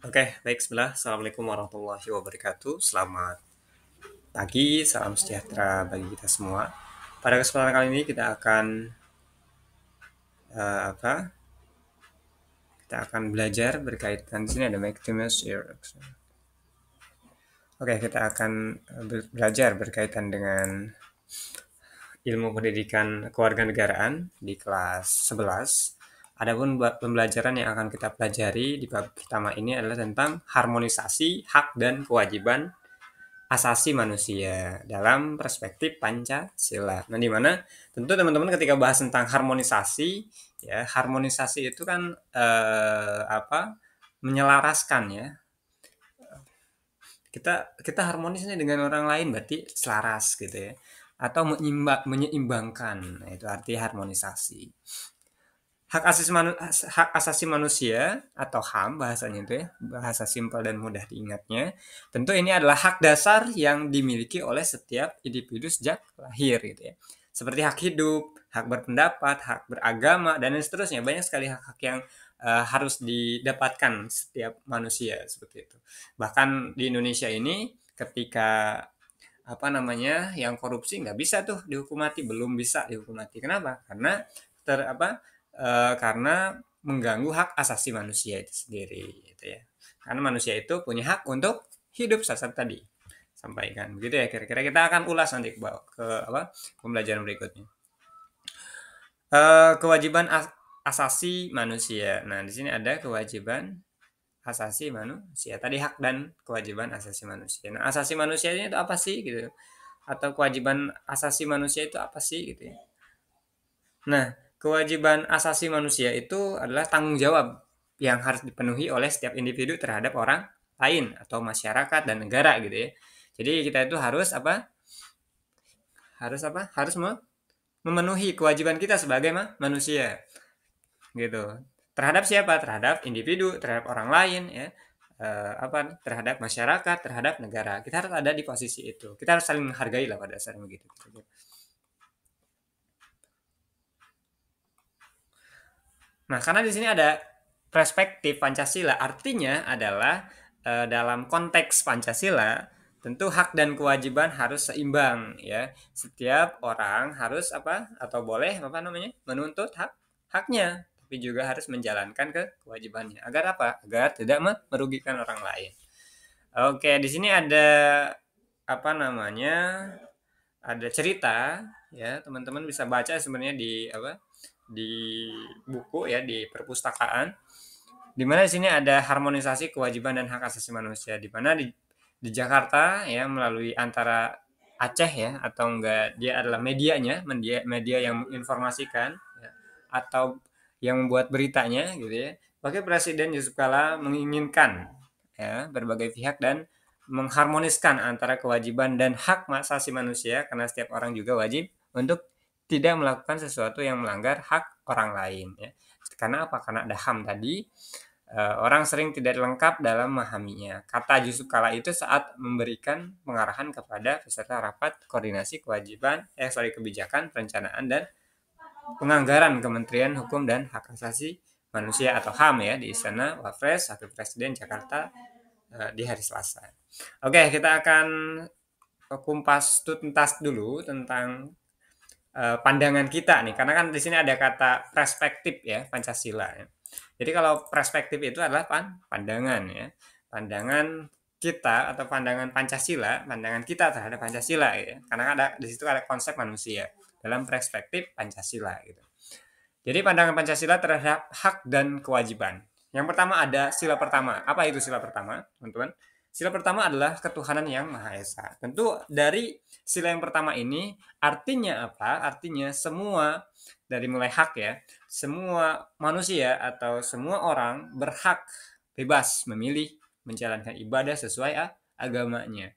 Oke, baik, bismillah. Assalamualaikum warahmatullahi wabarakatuh. Selamat pagi, salam sejahtera bagi kita semua. Pada kesempatan kali ini kita akan eh, apa? Kita akan belajar berkaitan di sini ada Maximus here. Oke, kita akan belajar berkaitan dengan ilmu pendidikan kewarganegaraan di kelas 11. Adapun pembelajaran yang akan kita pelajari di bab pertama ini adalah tentang harmonisasi hak dan kewajiban asasi manusia dalam perspektif Pancasila. Nah, di mana tentu teman-teman ketika bahas tentang harmonisasi, ya harmonisasi itu kan menyelaraskan ya. Kita harmonisnya dengan orang lain berarti selaras gitu ya. Atau menyeimbangkan. Nah, itu arti harmonisasi. Hak asasi manusia atau HAM bahasanya itu ya, bahasa simpel dan mudah diingatnya. Tentu ini adalah hak dasar yang dimiliki oleh setiap individu sejak lahir gitu ya. Seperti hak hidup, hak berpendapat, hak beragama dan seterusnya. Banyak sekali hak-hak yang harus didapatkan setiap manusia seperti itu. Bahkan di Indonesia ini ketika yang korupsi nggak bisa tuh dihukum mati, belum bisa dihukum mati. Kenapa? Karena mengganggu hak asasi manusia itu sendiri gitu ya. Karena manusia itu punya hak untuk hidup saat tadi sampaikan begitu ya, kira-kira kita akan ulas nanti ke pembelajaran berikutnya. Kewajiban asasi manusia. Nah, di sini ada kewajiban asasi manusia. Tadi hak dan kewajiban asasi manusia. Nah, asasi manusia ini itu apa sih gitu? Atau kewajiban asasi manusia itu apa sih gitu ya? Nah, kewajiban asasi manusia itu adalah tanggung jawab yang harus dipenuhi oleh setiap individu terhadap orang lain atau masyarakat dan negara gitu ya. Jadi kita itu harus apa? Harus apa? Harus memenuhi kewajiban kita sebagai manusia gitu. Terhadap siapa? Terhadap individu, terhadap orang lain ya. Terhadap masyarakat, terhadap negara. Kita harus ada di posisi itu. Kita harus saling menghargai lah pada dasarnya begitu. Nah, karena di sini ada perspektif Pancasila, artinya adalah dalam konteks Pancasila tentu hak dan kewajiban harus seimbang ya. Setiap orang harus atau boleh menuntut haknya, tapi juga harus menjalankan kewajibannya. Agar apa? Agar tidak merugikan orang lain. Oke, di sini ada apa namanya? Ada cerita ya, teman-teman bisa baca sebenarnya di buku ya, di perpustakaan, di mana di sini ada harmonisasi kewajiban dan hak asasi manusia, di mana di Jakarta ya, melalui antara Aceh ya, atau enggak dia adalah medianya, media yang menginformasikan ya, atau yang membuat beritanya gitu ya. Wakil Presiden Yusuf Kala menginginkan ya berbagai pihak dan mengharmoniskan antara kewajiban dan hak asasi manusia, karena setiap orang juga wajib untuk tidak melakukan sesuatu yang melanggar hak orang lain ya. Karena apa? Karena ada HAM tadi, orang sering tidak lengkap dalam memahaminya. Kata Yusuf Kala itu saat memberikan pengarahan kepada peserta rapat koordinasi kebijakan, perencanaan dan penganggaran Kementerian Hukum dan Hak Asasi Manusia atau HAM ya, di Istana Wapres Wakil Presiden Jakarta di hari Selasa. Oke, kita akan kumpas tuntas dulu tentang pandangan kita nih, karena kan di sini ada kata perspektif ya, Pancasila ya. Jadi kalau perspektif itu adalah pandangan ya, pandangan kita atau pandangan Pancasila, pandangan kita terhadap Pancasila ya, karena ada di situ ada konsep manusia dalam perspektif Pancasila gitu. Jadi pandangan Pancasila terhadap hak dan kewajiban. Yang pertama ada sila pertama. Apa itu sila pertama, teman-teman? Sila pertama adalah ketuhanan yang Maha Esa. Tentu dari sila yang pertama ini artinya apa? Artinya semua dari mulai hak ya, semua manusia atau semua orang berhak bebas memilih menjalankan ibadah sesuai agamanya.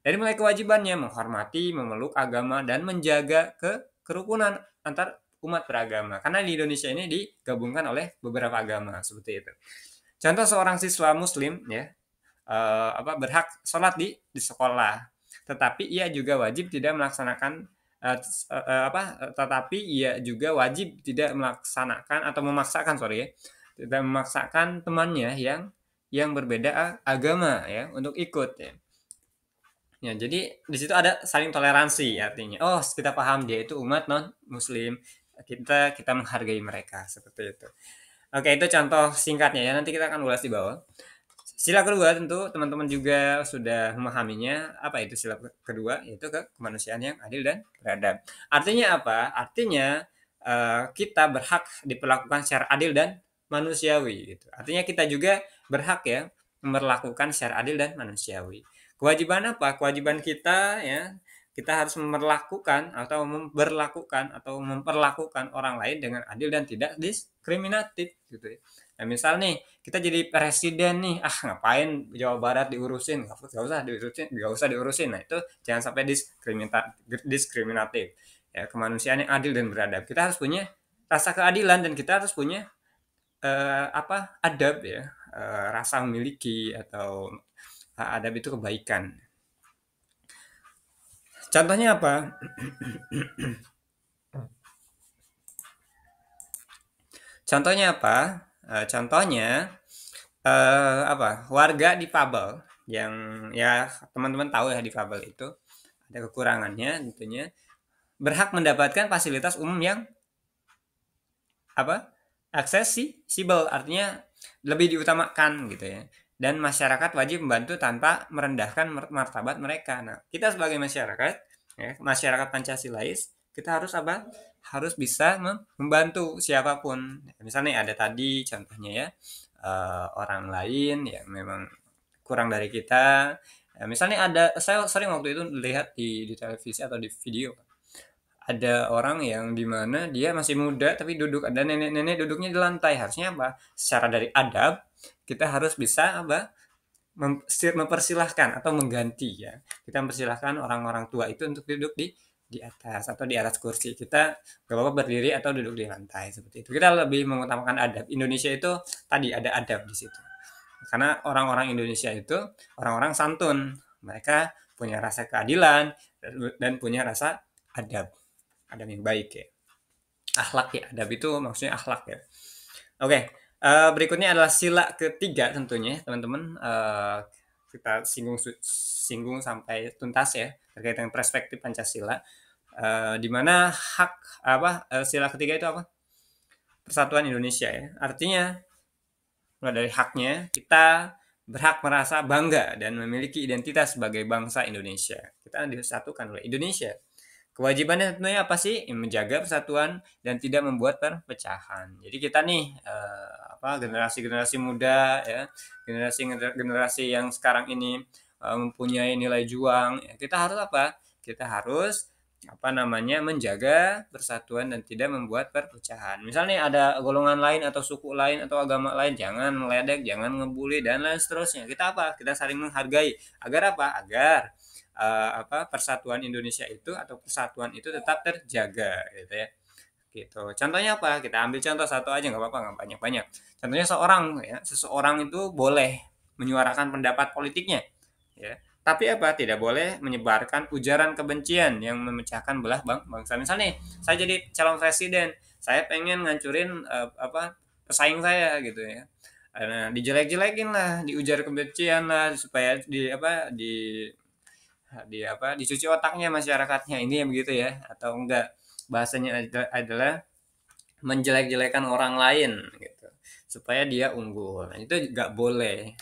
Dari mulai kewajibannya menghormati, memeluk agama dan menjaga kerukunan antar umat beragama. Karena di Indonesia ini digabungkan oleh beberapa agama seperti itu. Contoh seorang siswa muslim ya, berhak sholat di sekolah, tetapi ia juga wajib tidak melaksanakan tetapi ia juga wajib tidak melaksanakan atau memaksakan tidak memaksakan temannya yang yang berbeda agama ya untuk ikut ya. Ya, jadi di situ ada saling toleransi artinya. Oh, kita paham dia itu umat non muslim. Kita menghargai mereka seperti itu. Oke, itu contoh singkatnya ya. Nanti kita akan ulas di bawah. Sila kedua tentu teman-teman juga sudah memahaminya. Apa itu sila kedua? Yaitu kemanusiaan yang adil dan beradab. Artinya apa? Artinya kita berhak diperlakukan secara adil dan manusiawi gitu. Artinya kita juga berhak ya memperlakukan secara adil dan manusiawi. Kewajiban apa? Kewajiban kita ya, kita harus memperlakukan orang lain dengan adil dan tidak diskriminatif gitu ya. Nah, misal nih kita jadi presiden nih, ngapain Jawa Barat diurusin? Gak usah diurusin. Nah, itu jangan sampai diskriminatif. Ya, kemanusiaan yang adil dan beradab. Kita harus punya rasa keadilan dan kita harus punya adab ya, rasa memiliki atau adab itu kebaikan. Contohnya apa? Contohnya apa? Contohnya warga difabel yang ya teman-teman tahu ya difabel itu ada kekurangannya tentunya berhak mendapatkan fasilitas umum yang aksesibel artinya lebih diutamakan gitu ya. Dan masyarakat wajib membantu tanpa merendahkan martabat mereka. Nah, kita sebagai masyarakat, ya, masyarakat Pancasilais, kita harus apa? Harus bisa membantu siapapun. Misalnya ada tadi contohnya ya, orang lain yang memang kurang dari kita. Ya, misalnya saya sering waktu itu lihat di televisi atau di video ada orang yang dimana dia masih muda tapi duduk ada nenek-nenek duduknya di lantai harusnya apa secara dari adab kita harus bisa mempersilahkan atau mengganti ya kita mempersilahkan orang-orang tua itu untuk duduk di atas atau di atas kursi kita gak apa-apa berdiri atau duduk di lantai seperti itu kita lebih mengutamakan adab Indonesia itu tadi ada adab di situ karena orang-orang Indonesia itu orang-orang santun mereka punya rasa keadilan dan punya rasa adab yang baik ya akhlak ya adab itu maksudnya akhlak ya oke berikutnya adalah sila ketiga tentunya teman-teman kita singgung sampai tuntas ya terkait dengan perspektif Pancasila di mana sila ketiga itu apa persatuan Indonesia ya artinya mulai dari haknya kita berhak merasa bangga dan memiliki identitas sebagai bangsa Indonesia kita disatukan oleh Indonesia. Kewajibannya tentunya apa sih? Menjaga persatuan dan tidak membuat perpecahan. Jadi kita nih generasi-generasi muda ya, generasi yang sekarang ini mempunyai nilai juang, ya, kita harus apa? Kita harus menjaga persatuan dan tidak membuat perpecahan. Misalnya ada golongan lain atau suku lain atau agama lain, jangan meledek, jangan ngebully dan lain seterusnya. Kita kita saling menghargai. Agar apa? Agar persatuan Indonesia itu atau persatuan itu tetap terjaga gitu ya gitu contohnya apa kita ambil contoh satu aja nggak apa-apa nggak banyak-banyak contohnya seseorang itu boleh menyuarakan pendapat politiknya ya tapi tidak boleh menyebarkan ujaran kebencian yang memecahkan belah bangsa misalnya saya jadi calon presiden saya pengen ngancurin pesaing saya gitu ya nah, dijelek-jelekin lah diujar kebencian lah supaya dicuci otaknya masyarakatnya ini begitu ya atau enggak bahasanya adalah menjelek-jelekan orang lain gitu supaya dia unggul nah, itu nggak boleh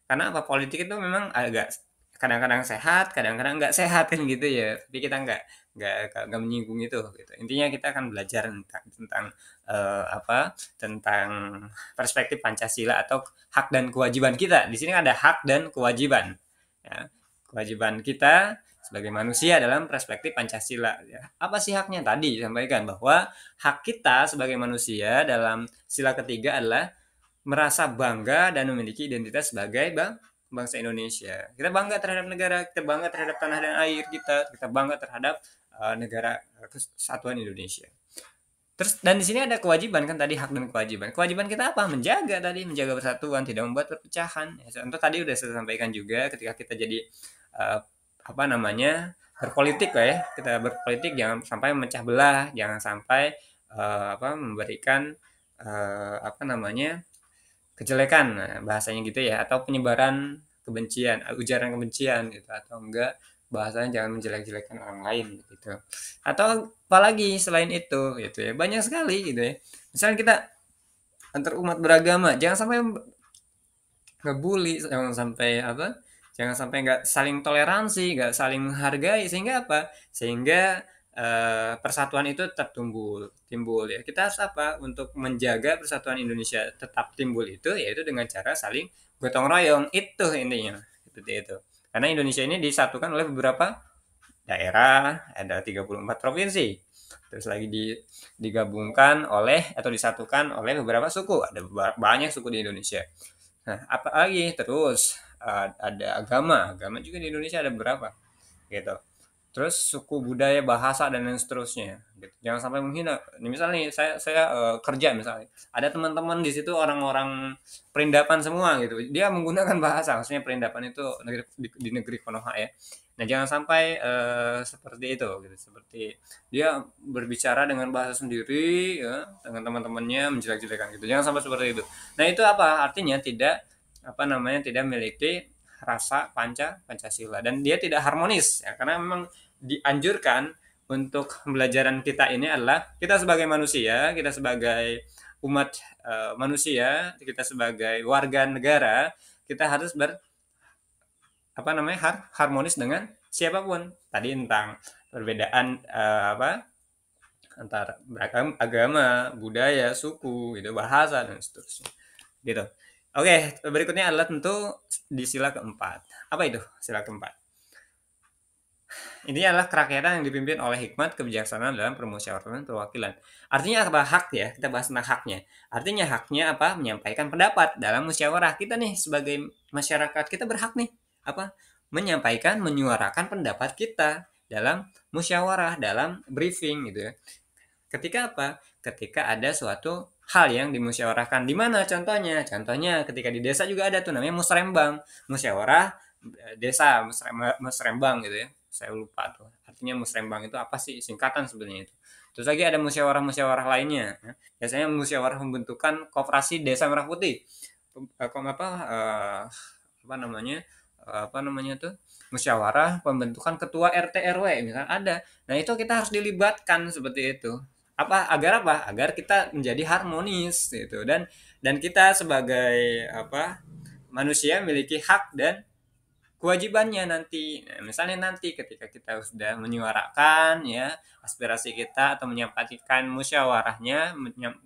karena politik itu memang agak kadang-kadang sehat kadang-kadang nggak sehat kan gitu ya tapi kita nggak menyinggung itu gitu intinya kita akan belajar tentang perspektif Pancasila atau hak dan kewajiban kita di sini ada hak dan kewajiban ya kewajiban kita sebagai manusia dalam perspektif Pancasila. Ya. Apa sih haknya tadi disampaikan bahwa hak kita sebagai manusia dalam sila ketiga adalah merasa bangga dan memiliki identitas sebagai bangsa Indonesia. Kita bangga terhadap negara, kita bangga terhadap tanah dan air kita bangga terhadap negara kesatuan Indonesia. Terus dan di sini ada kewajiban kan tadi hak dan kewajiban. Kewajiban kita apa? Menjaga persatuan, tidak membuat perpecahan. Ya, contoh tadi udah saya sampaikan juga ketika kita jadi uh, berpolitik lah ya. Kita berpolitik jangan sampai memecah belah, jangan sampai memberikan kejelekan, nah, bahasanya gitu ya, atau penyebaran kebencian, ujaran kebencian gitu, atau enggak bahasanya jangan menjelek-jelekan orang lain gitu. Atau apalagi selain itu gitu ya, banyak sekali gitu ya. Misalnya kita antar umat beragama, jangan sampai ngebully, jangan sampai apa, jangan sampai nggak saling toleransi, nggak saling menghargai, sehingga apa, sehingga persatuan itu tetap timbul ya. Kita harus apa untuk menjaga persatuan Indonesia tetap timbul itu, yaitu dengan cara saling gotong royong, itu intinya seperti itu. Karena Indonesia ini disatukan oleh beberapa daerah, ada 34 provinsi, terus lagi digabungkan oleh atau disatukan oleh beberapa suku, ada banyak suku di Indonesia. Nah, apa lagi? Terus ada agama juga di Indonesia ada berapa, gitu. Terus suku, budaya, bahasa dan lain seterusnya. Gitu. Jangan sampai menghina. Ini misalnya nih, saya kerja misalnya, ada teman-teman di situ orang-orang perindapan semua gitu. Dia menggunakan bahasa, maksudnya perindapan itu di negeri Konoha ya. Nah, jangan sampai seperti itu gitu. Seperti dia berbicara dengan bahasa sendiri ya, dengan teman-temannya menjelek-jelekan gitu. Jangan sampai seperti itu. Nah, itu apa? Artinya tidak apa namanya, tidak memiliki rasa Pancasila, dan dia tidak harmonis ya, karena memang dianjurkan untuk pembelajaran kita ini adalah kita sebagai manusia, kita sebagai umat manusia, kita sebagai warga negara, kita harus apa namanya, harmonis dengan siapapun. Tadi tentang perbedaan apa antara beragam agama, budaya, suku, gitu, bahasa dan seterusnya. Gitu. Oke, berikutnya adalah tentu di sila keempat. Apa itu sila keempat? Ini adalah kerakyatan yang dipimpin oleh hikmat kebijaksanaan dalam permusyawaratan perwakilan. Artinya apa? Hak ya, kita bahas tentang haknya. Artinya haknya apa? Menyampaikan pendapat dalam musyawarah. Kita nih sebagai masyarakat, kita berhak nih apa? Menyampaikan, menyuarakan pendapat kita dalam musyawarah, dalam briefing gitu ya. Ketika apa? Ketika ada suatu hal yang dimusyawarahkan. Di mana contohnya? Contohnya ketika di desa juga ada tuh namanya musrembang, musyawarah desa, musrembang gitu ya. Saya lupa tuh. Artinya musrembang itu apa sih? Singkatan sebenarnya itu. Terus lagi ada musyawarah-musyawarah lainnya. Biasanya musyawarah pembentukan koperasi Desa Merah Putih. Apa namanya? Apa namanya tuh? Musyawarah pembentukan ketua RT RW misalnya ada. Nah, itu kita harus dilibatkan seperti itu. Agar agar kita menjadi harmonis gitu, dan kita sebagai apa manusia memiliki hak dan kewajibannya nanti. Nah, misalnya nanti ketika kita sudah menyuarakan ya aspirasi kita atau menyampaikan musyawarahnya,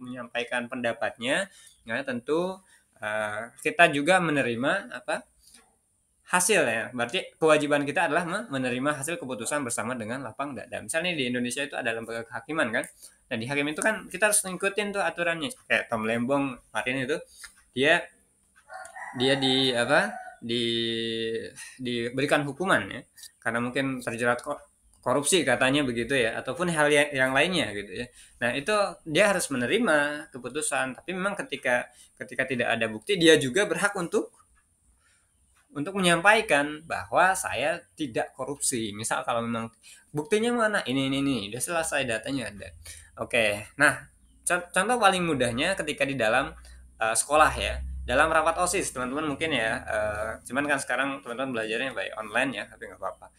menyampaikan pendapatnya, ya tentu kita juga menerima apa hasil ya. Berarti kewajiban kita adalah menerima hasil keputusan bersama dengan lapang dada. Misalnya di Indonesia itu ada lembaga kehakiman kan. Nah, di hakim itu kan kita harus ngikutin tuh aturannya. Kayak Tom Lembong kemarin itu, dia dia di apa? Diberikan hukuman ya. Karena mungkin terjerat korupsi katanya begitu ya, ataupun hal yang lainnya gitu ya. Nah, itu dia harus menerima keputusan, tapi memang ketika tidak ada bukti, dia juga berhak untuk menyampaikan bahwa saya tidak korupsi. Misal kalau memang buktinya mana? Ini udah selesai, datanya ada. Oke. Nah, contoh paling mudahnya ketika di dalam sekolah ya. Dalam rapat OSIS, teman-teman mungkin ya, cuman kan sekarang teman-teman belajarnya by online ya, tapi nggak apa-apa.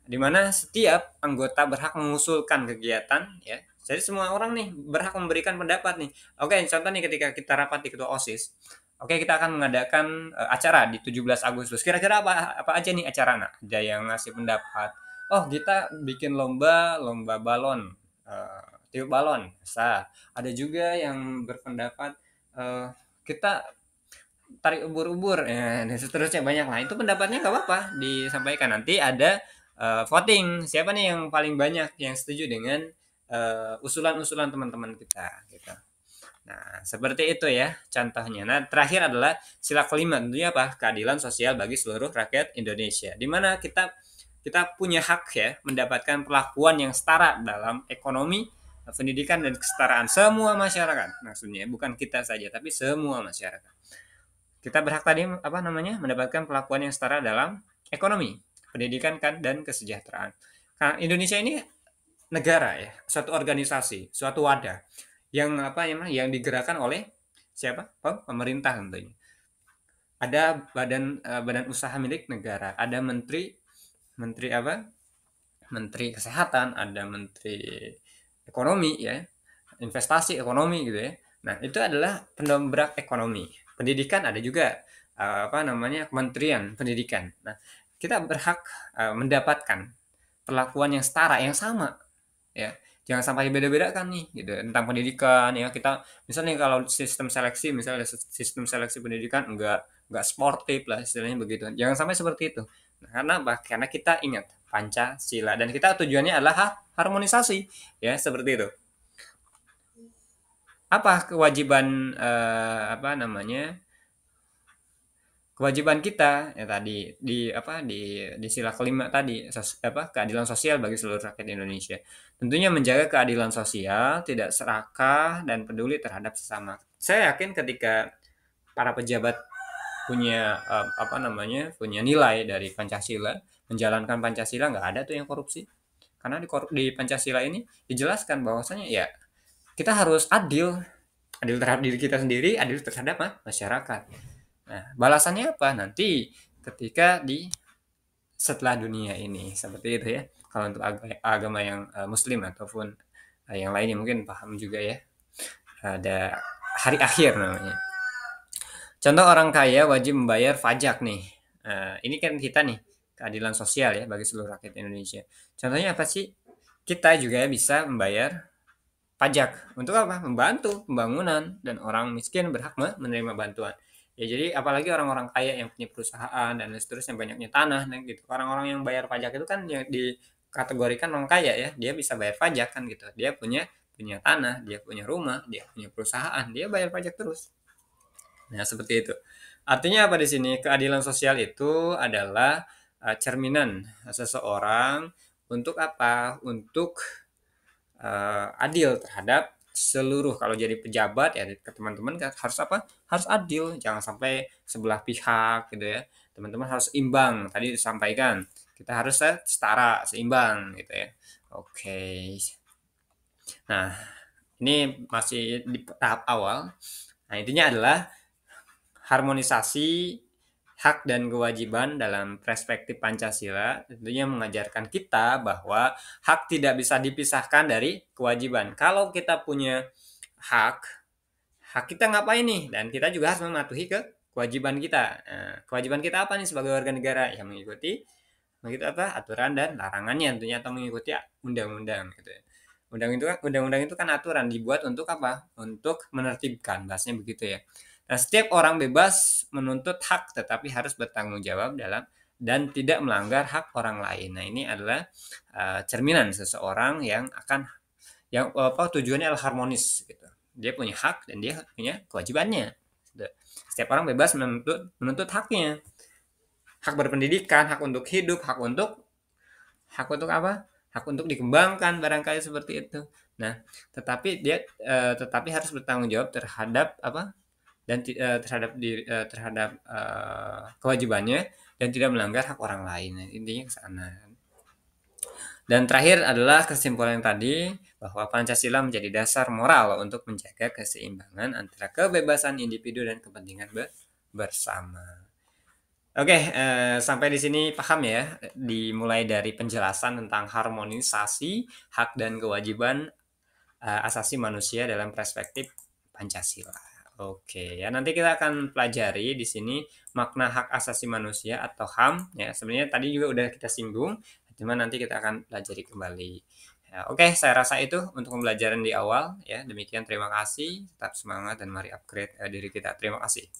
Dimana setiap anggota berhak mengusulkan kegiatan ya. Jadi semua orang nih berhak memberikan pendapat nih. Oke, contoh nih ketika kita rapat di ketua OSIS. Oke, kita akan mengadakan acara di 17 Agustus. Kira-kira apa aja nih acara? Nah, ada yang ngasih pendapat. Oh, kita bikin lomba balon. Tiup balon. Bisa. Ada juga yang berpendapat kita tarik ubur-ubur ya, dan seterusnya banyak lah. Itu pendapatnya nggak apa-apa disampaikan. Nanti ada voting. Siapa nih yang paling banyak yang setuju dengan usulan-usulan teman-teman kita gitu. Nah, seperti itu ya contohnya. Nah, terakhir adalah sila kelima, tentunya apa? Keadilan sosial bagi seluruh rakyat Indonesia. Di mana kita punya hak ya mendapatkan perlakuan yang setara dalam ekonomi, pendidikan dan kesetaraan semua masyarakat. Maksudnya bukan kita saja tapi semua masyarakat. Kita berhak tadi apa namanya? Mendapatkan perlakuan yang setara dalam ekonomi, pendidikan kan dan kesejahteraan. Nah, Indonesia ini negara ya, suatu organisasi, suatu wadah yang apa ya, yang digerakkan oleh siapa? Pemerintah tentunya. Ada badan usaha milik negara, ada menteri, menteri apa? Menteri kesehatan, ada menteri ekonomi ya, investasi ekonomi gitu ya. Nah, itu adalah pendobrak ekonomi. Pendidikan ada juga apa namanya? Kementerian Pendidikan. Nah, kita berhak mendapatkan perlakuan yang setara, yang sama ya. Jangan sampai beda-beda kan nih gitu tentang pendidikan ya. Kita misalnya kalau sistem seleksi, misalnya sistem seleksi pendidikan enggak sportif lah istilahnya begitu. Jangan sampai seperti itu. Nah, karena apa? Karena kita ingat Pancasila dan kita tujuannya adalah harmonisasi ya, seperti itu. Apa kewajiban apa namanya? Kewajiban kita ya tadi di apa di sila kelima tadi apa keadilan sosial bagi seluruh rakyat Indonesia. Tentunya menjaga keadilan sosial, tidak serakah dan peduli terhadap sesama. Saya yakin ketika para pejabat punya apa namanya punya nilai dari Pancasila, menjalankan Pancasila nggak ada tuh yang korupsi. Karena di Pancasila ini dijelaskan bahwasanya ya kita harus adil, adil terhadap diri kita sendiri, adil terhadap masyarakat. Nah, balasannya apa? Nanti ketika di setelah dunia ini, seperti itu ya. Kalau untuk agama yang muslim ataupun yang lainnya mungkin paham juga ya. Ada hari akhir namanya. Contoh orang kaya wajib membayar pajak nih. Ini kan kita nih, keadilan sosial ya bagi seluruh rakyat Indonesia. Contohnya apa sih? Kita juga bisa membayar pajak untuk apa? Membantu pembangunan dan orang miskin berhak menerima bantuan. Ya jadi apalagi orang-orang kaya yang punya perusahaan dan seterusnya banyaknya tanah dan gitu. Orang-orang yang bayar pajak itu kan yang dikategorikan orang kaya ya. Dia bisa bayar pajak kan gitu. Dia punya punya tanah, dia punya rumah, dia punya perusahaan, dia bayar pajak terus. Nah, seperti itu. Artinya apa di sini? Keadilan sosial itu adalah cerminan seseorang untuk apa? Untuk adil terhadap seluruh. Kalau jadi pejabat ya ke teman-teman harus apa? Harus adil, jangan sampai sebelah pihak gitu ya. Teman-teman harus imbang. Tadi disampaikan kita harus setara, seimbang gitu ya. Oke. Nah, ini masih di tahap awal. Nah, intinya adalah harmonisasi hak dan kewajiban dalam perspektif Pancasila tentunya mengajarkan kita bahwa hak tidak bisa dipisahkan dari kewajiban. Kalau kita punya hak, hak kita ngapain nih? Dan kita juga harus mematuhi kewajiban kita. Nah, kewajiban kita apa nih sebagai warga negara? Yang mengikuti apa? Aturan dan larangannya tentunya atau mengikuti undang-undang gitu ya. Undang-undang itu kan aturan dibuat untuk apa? Untuk menertibkan, bahasanya begitu ya. Nah, setiap orang bebas menuntut hak tetapi harus bertanggung jawab dalam dan tidak melanggar hak orang lain. Nah, ini adalah cerminan seseorang yang apa tujuannya adalah harmonis gitu. Dia punya hak dan dia punya kewajibannya. Gitu. Setiap orang bebas menuntut menuntut haknya. Hak berpendidikan, hak untuk hidup, hak untuk apa? Hak untuk dikembangkan barangkali seperti itu. Nah, tetapi harus bertanggung jawab terhadap apa? Dan terhadap kewajibannya dan tidak melanggar hak orang lain. Nah, intinya ke sana. Dan terakhir adalah kesimpulan tadi bahwa Pancasila menjadi dasar moral untuk menjaga keseimbangan antara kebebasan individu dan kepentingan bersama. Oke, sampai di sini paham ya, dimulai dari penjelasan tentang harmonisasi hak dan kewajiban asasi manusia dalam perspektif Pancasila. Oke, ya nanti kita akan pelajari di sini makna hak asasi manusia atau HAM ya. Sebenarnya tadi juga udah kita singgung, cuma nanti kita akan pelajari kembali. Ya, oke, saya rasa itu untuk pembelajaran di awal ya. Demikian terima kasih, tetap semangat dan mari upgrade diri kita. Terima kasih.